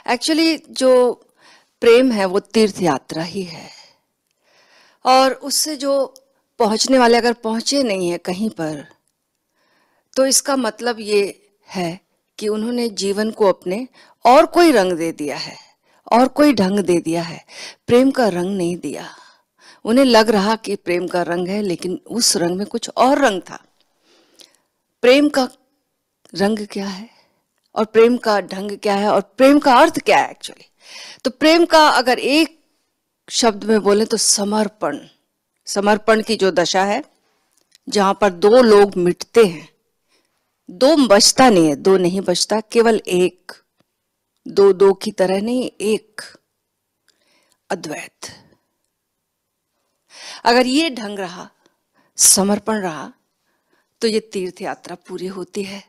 Actually जो प्रेम है वो तीर्थ यात्रा ही है, और उससे जो पहुंचने वाले अगर पहुंचे नहीं है कहीं पर, तो इसका मतलब ये है कि उन्होंने जीवन को अपने और कोई रंग दे दिया है, और कोई ढंग दे दिया है, प्रेम का रंग नहीं दिया। उन्हें लग रहा कि प्रेम का रंग है, लेकिन उस रंग में कुछ और रंग था। प्रेम का रंग क्या है और प्रेम का ढंग क्या है और प्रेम का अर्थ क्या है एक्चुअली? तो प्रेम का अगर एक शब्द में बोले तो समर्पण। समर्पण की जो दशा है, जहां पर दो लोग मिटते हैं, दो बचता नहीं है, दो नहीं बचता, केवल एक, दो दो की तरह नहीं, एक, अद्वैत। अगर ये ढंग रहा, समर्पण रहा, तो ये तीर्थ यात्रा पूरी होती है।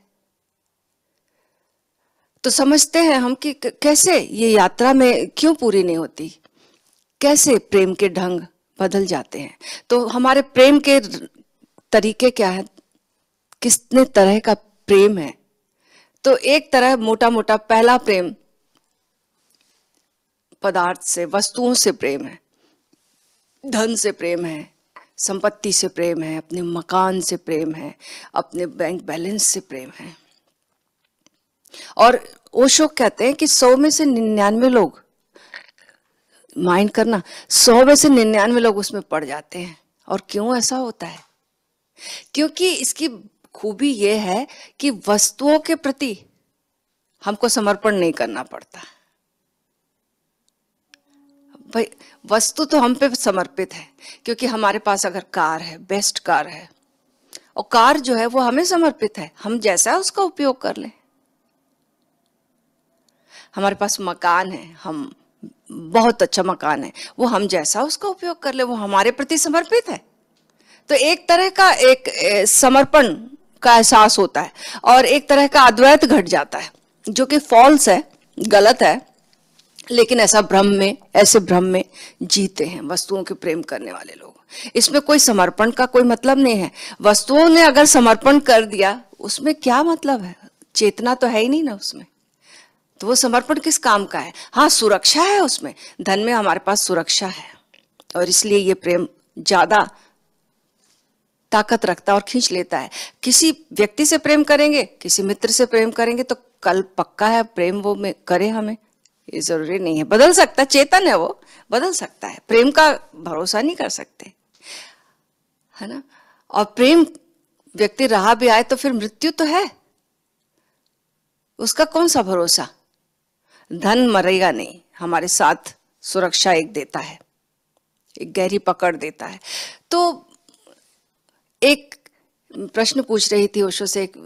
तो समझते हैं हम कि कैसे ये यात्रा में क्यों पूरी नहीं होती, कैसे प्रेम के ढंग बदल जाते हैं। तो हमारे प्रेम के तरीके क्या है, कितने तरह का प्रेम है। तो एक तरह मोटा मोटा पहला प्रेम पदार्थ से, वस्तुओं से प्रेम है, धन से प्रेम है, संपत्ति से प्रेम है, अपने मकान से प्रेम है, अपने बैंक बैलेंस से प्रेम है। और ओशो कहते हैं कि 100 में से 99 लोग, माइंड करना, 100 में से 99 लोग उसमें पड़ जाते हैं। और क्यों ऐसा होता है? क्योंकि इसकी खूबी यह है कि वस्तुओं के प्रति हमको समर्पण नहीं करना पड़ता। भाई वस्तु तो हम पे समर्पित है, क्योंकि हमारे पास अगर कार है, बेस्ट कार है, और कार जो है वो हमें समर्पित है, हम जैसा उसका उपयोग कर लें। हमारे पास मकान है, हम बहुत अच्छा मकान है, वो हम जैसा उसका उपयोग कर ले, वो हमारे प्रति समर्पित है। तो एक तरह का एक समर्पण का एहसास होता है, और एक तरह का अद्वैत घट जाता है, जो कि फॉल्स है, गलत है। लेकिन ऐसे भ्रम में जीते हैं वस्तुओं के प्रेम करने वाले लोग। इसमें कोई समर्पण का कोई मतलब नहीं है। वस्तुओं ने अगर समर्पण कर दिया, उसमें क्या मतलब है? चेतना तो है ही नहीं ना उसमें, तो वो समर्पण किस काम का है? हाँ, सुरक्षा है उसमें, धन में हमारे पास सुरक्षा है, और इसलिए ये प्रेम ज्यादा ताकत रखता है और खींच लेता है। किसी व्यक्ति से प्रेम करेंगे, किसी मित्र से प्रेम करेंगे, तो कल पक्का है प्रेम वो में करे हमें, ये जरूरी नहीं है। बदल सकता है, चेतन है वो, बदल सकता है। प्रेम का भरोसा नहीं कर सकते, है ना। और प्रेम व्यक्ति रहा भी आए तो फिर मृत्यु तो है, उसका कौन सा भरोसा? धन मरेगा नहीं, हमारे साथ सुरक्षा एक देता है, एक गहरी पकड़ देता है। तो एक प्रश्न पूछ रही थी ओशो से एक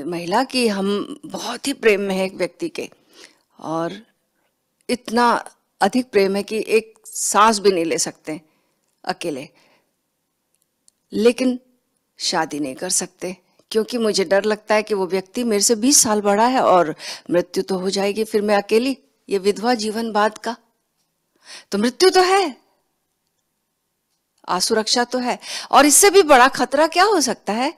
महिला कि हम बहुत ही प्रेम में है एक व्यक्ति के, और इतना अधिक प्रेम है कि एक सांस भी नहीं ले सकते अकेले, लेकिन शादी नहीं कर सकते, क्योंकि मुझे डर लगता है कि वो व्यक्ति मेरे से 20 साल बड़ा है और मृत्यु तो हो जाएगी, फिर मैं अकेली, ये विधवा जीवन बाद का। तो मृत्यु तो है, असुरक्षा तो है। और इससे भी बड़ा खतरा क्या हो सकता है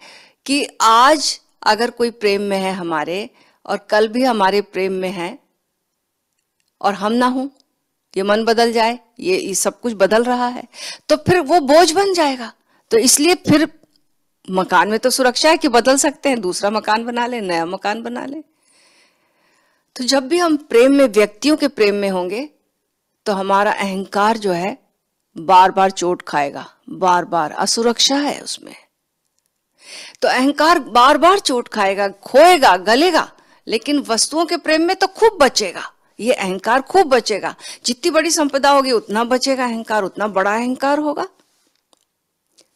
कि आज अगर कोई प्रेम में है हमारे, और कल भी हमारे प्रेम में है, और हम ना हो, ये मन बदल जाए, ये सब कुछ बदल रहा है, तो फिर वो बोझ बन जाएगा। तो इसलिए फिर मकान में तो सुरक्षा है कि बदल सकते हैं, दूसरा मकान बना ले, नया मकान बना ले। तो जब भी हम प्रेम में, व्यक्तियों के प्रेम में होंगे, तो हमारा अहंकार जो है बार बार चोट खाएगा, बार बार असुरक्षा है उसमें। तो अहंकार बार बार चोट खाएगा, खोएगा, गलेगा, लेकिन वस्तुओं के प्रेम में तो खूब बचेगा, ये अहंकार खूब बचेगा। जितनी बड़ी संपदा होगी उतना बचेगा अहंकार, उतना बड़ा अहंकार होगा।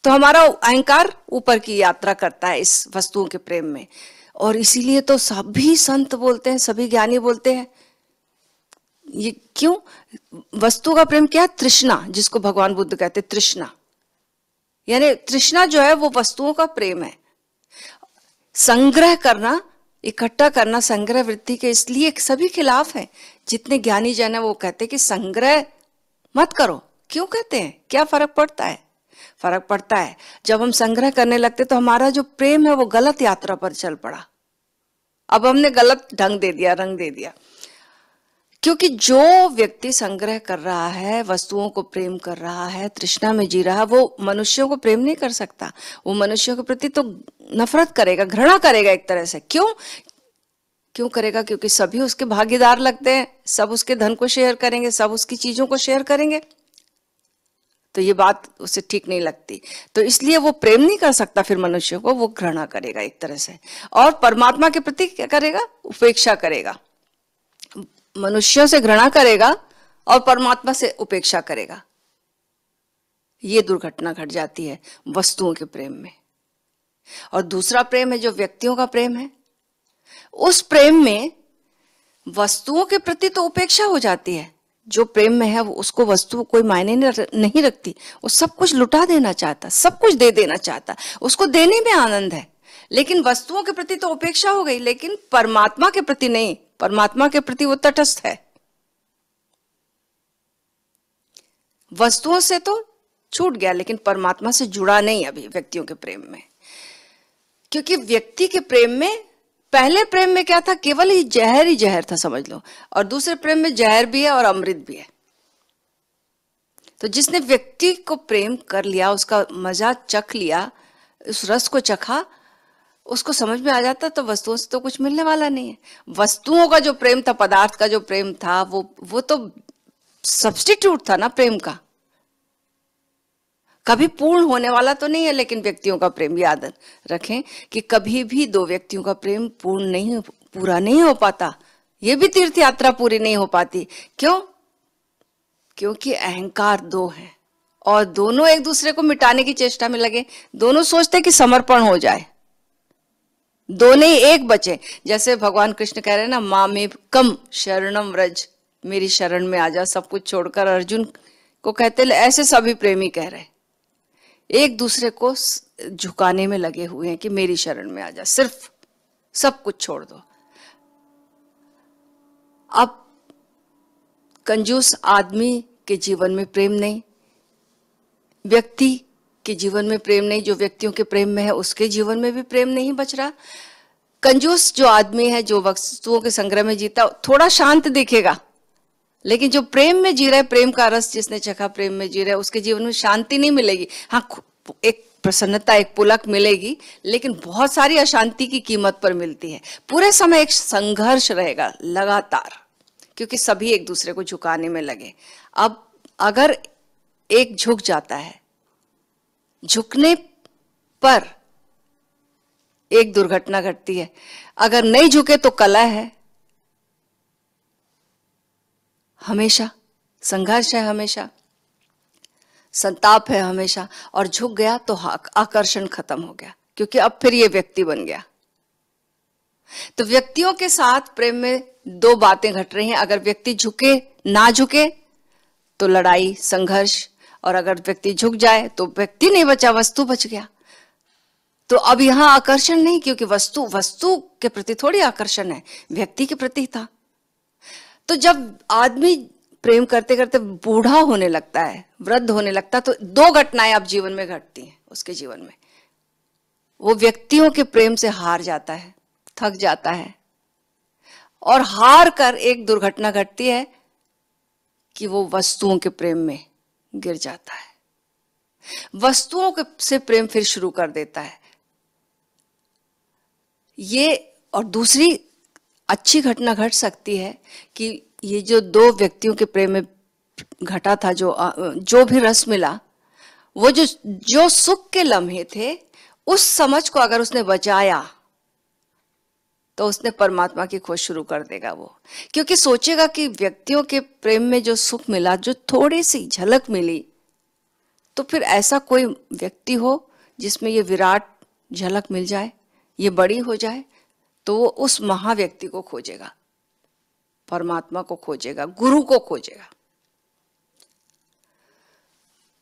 तो हमारा अहंकार ऊपर की यात्रा करता है इस वस्तुओं के प्रेम में। और इसीलिए तो सभी संत बोलते हैं, सभी ज्ञानी बोलते हैं, ये क्यों? वस्तु का प्रेम क्या है? तृष्णा, जिसको भगवान बुद्ध कहते हैं तृष्णा। यानी तृष्णा जो है वो वस्तुओं का प्रेम है। संग्रह करना, इकट्ठा करना, संग्रह वृत्ति के इसलिए सभी खिलाफ है। जितने ज्ञानी जन है वो कहते हैं कि संग्रह मत करो। क्यों कहते हैं? क्या फर्क पड़ता है? फर्क पड़ता है जब हम संग्रह करने लगते तो हमारा जो प्रेम है वो गलत यात्रा पर चल पड़ा। अब हमने गलत ढंग दे दिया, रंग दे दिया। क्योंकि जो व्यक्ति संग्रह कर रहा है, वस्तुओं को प्रेम कर रहा है, तृष्णा में जी रहा है, वो मनुष्यों को प्रेम नहीं कर सकता। वो मनुष्यों के प्रति तो नफरत करेगा, घृणा करेगा एक तरह से। क्यों क्यों करेगा? क्योंकि सभी उसके भागीदार लगते हैं, सब उसके धन को शेयर करेंगे, सब उसकी चीजों को शेयर करेंगे, तो ये बात उसे ठीक नहीं लगती। तो इसलिए वो प्रेम नहीं कर सकता, फिर मनुष्यों को वो घृणा करेगा एक तरह से। और परमात्मा के प्रति क्या करेगा? उपेक्षा करेगा। मनुष्यों से घृणा करेगा और परमात्मा से उपेक्षा करेगा। ये दुर्घटना घट जाती है वस्तुओं के प्रेम में। और दूसरा प्रेम है जो व्यक्तियों का प्रेम है। उस प्रेम में वस्तुओं के प्रति तो उपेक्षा हो जाती है। जो प्रेम में है वो उसको वस्तु कोई मायने नहीं रखती, वो सब कुछ लुटा देना चाहता, सब कुछ दे देना चाहता, उसको देने में आनंद है। लेकिन वस्तुओं के प्रति तो उपेक्षा हो गई, लेकिन परमात्मा के प्रति नहीं। परमात्मा के प्रति वो तटस्थ है। वस्तुओं से तो छूट गया, लेकिन परमात्मा से जुड़ा नहीं अभी व्यक्तियों के प्रेम में। क्योंकि व्यक्ति के प्रेम में, पहले प्रेम में क्या था? केवल ही जहर था, समझ लो। और दूसरे प्रेम में जहर भी है और अमृत भी है। तो जिसने व्यक्ति को प्रेम कर लिया, उसका मजा चख लिया, उस रस को चखा, उसको समझ में आ जाता तो वस्तुओं से तो कुछ मिलने वाला नहीं है। वस्तुओं का जो प्रेम था, पदार्थ का जो प्रेम था, वो तो सब्स्टिट्यूट था ना प्रेम का, कभी पूर्ण होने वाला तो नहीं है। लेकिन व्यक्तियों का प्रेम, याद रखें कि कभी भी दो व्यक्तियों का प्रेम पूरा नहीं हो पाता। ये भी तीर्थ यात्रा पूरी नहीं हो पाती। क्यों? क्योंकि अहंकार दो हैं और दोनों एक दूसरे को मिटाने की चेष्टा में लगे। दोनों सोचते हैं कि समर्पण हो जाए, दोनों ही एक बचे। जैसे भगवान कृष्ण कह रहे हैं ना, मामे कम शरणम व्रज, मेरी शरण में आ जा, सब कुछ छोड़कर। अर्जुन को कहते, ऐसे सभी प्रेमी कह रहे, एक दूसरे को झुकाने में लगे हुए हैं कि मेरी शरण में आ जा, सिर्फ सब कुछ छोड़ दो। अब कंजूस आदमी के जीवन में प्रेम नहीं, व्यक्ति के जीवन में प्रेम नहीं, जो व्यक्तियों के प्रेम में है उसके जीवन में भी प्रेम नहीं बच रहा। कंजूस जो आदमी है, जो वस्तुओं के संग्रह में जीता, थोड़ा शांत दिखेगा, लेकिन जो प्रेम में जी रहा है, प्रेम का रस जिसने चखा, प्रेम में जी रहा है, उसके जीवन में शांति नहीं मिलेगी। हाँ, एक प्रसन्नता, एक पुलक मिलेगी, लेकिन बहुत सारी अशांति की कीमत पर मिलती है। पूरे समय एक संघर्ष रहेगा लगातार, क्योंकि सभी एक दूसरे को झुकाने में लगे। अब अगर एक झुक जाता है, झुकने पर एक दुर्घटना घटती है। अगर नहीं झुके तो कलह है, हमेशा संघर्ष है, हमेशा संताप है हमेशा। और झुक गया तो आकर्षण खत्म हो गया, क्योंकि अब फिर ये व्यक्ति बन गया। तो व्यक्तियों के साथ प्रेम में दो बातें घट रही हैं। अगर व्यक्ति झुके, ना झुके तो लड़ाई, संघर्ष। और अगर व्यक्ति झुक जाए तो व्यक्ति नहीं बचा, वस्तु बच गया। तो अब यहां आकर्षण नहीं, क्योंकि वस्तु के प्रति थोड़ी आकर्षण है, व्यक्ति के प्रति था। तो जब आदमी प्रेम करते करते बूढ़ा होने लगता है, वृद्ध होने लगता है, तो दो घटनाएं अब जीवन में घटती हैं उसके जीवन में। वो व्यक्तियों के प्रेम से हार जाता है, थक जाता है, और हार कर एक दुर्घटना घटती है कि वो वस्तुओं के प्रेम में गिर जाता है। वस्तुओं से प्रेम फिर शुरू कर देता है ये। और दूसरी अच्छी घटना घट सकती है कि ये जो दो व्यक्तियों के प्रेम में घटा था, जो भी रस मिला, वो जो सुख के लम्हे थे, उस समझ को अगर उसने बचाया तो उसने परमात्मा की खोज शुरू कर देगा वो। क्योंकि सोचेगा कि व्यक्तियों के प्रेम में जो सुख मिला, जो थोड़ी सी झलक मिली, तो फिर ऐसा कोई व्यक्ति हो जिसमें ये विराट झलक मिल जाए, ये बड़ी हो जाए, तो वो उस महाव्यक्ति को खोजेगा, परमात्मा को खोजेगा, गुरु को खोजेगा।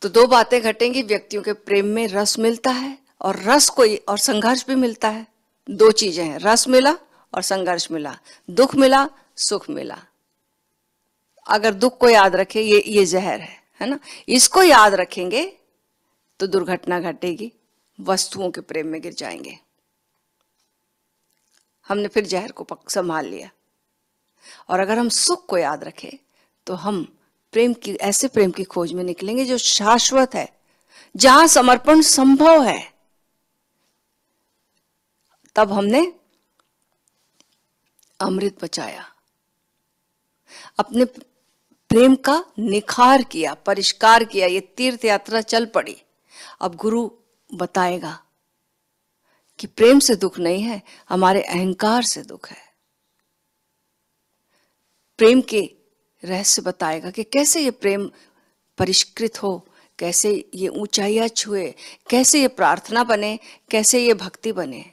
तो दो बातें घटेंगी, व्यक्तियों के प्रेम में रस मिलता है, और रस और संघर्ष भी मिलता है। दो चीजें हैं, रस मिला और संघर्ष मिला, दुख मिला, सुख मिला। अगर दुख को याद रखे, ये जहर है ना, इसको याद रखेंगे तो दुर्घटना घटेगी, वस्तुओं के प्रेम में गिर जाएंगे। हमने फिर जहर को संभाल लिया। और अगर हम सुख को याद रखें तो हम प्रेम की, ऐसे प्रेम की खोज में निकलेंगे जो शाश्वत है, जहां समर्पण संभव है। तब हमने अमृत बचाया, अपने प्रेम का निखार किया, परिष्कार किया, ये तीर्थ यात्रा चल पड़ी। अब गुरु बताएगा कि प्रेम से दुख नहीं है, हमारे अहंकार से दुख है। प्रेम के रहस्य बताएगा कि कैसे ये प्रेम परिष्कृत हो, कैसे ये ऊंचाइयां छुए, कैसे ये प्रार्थना बने, कैसे ये भक्ति बने।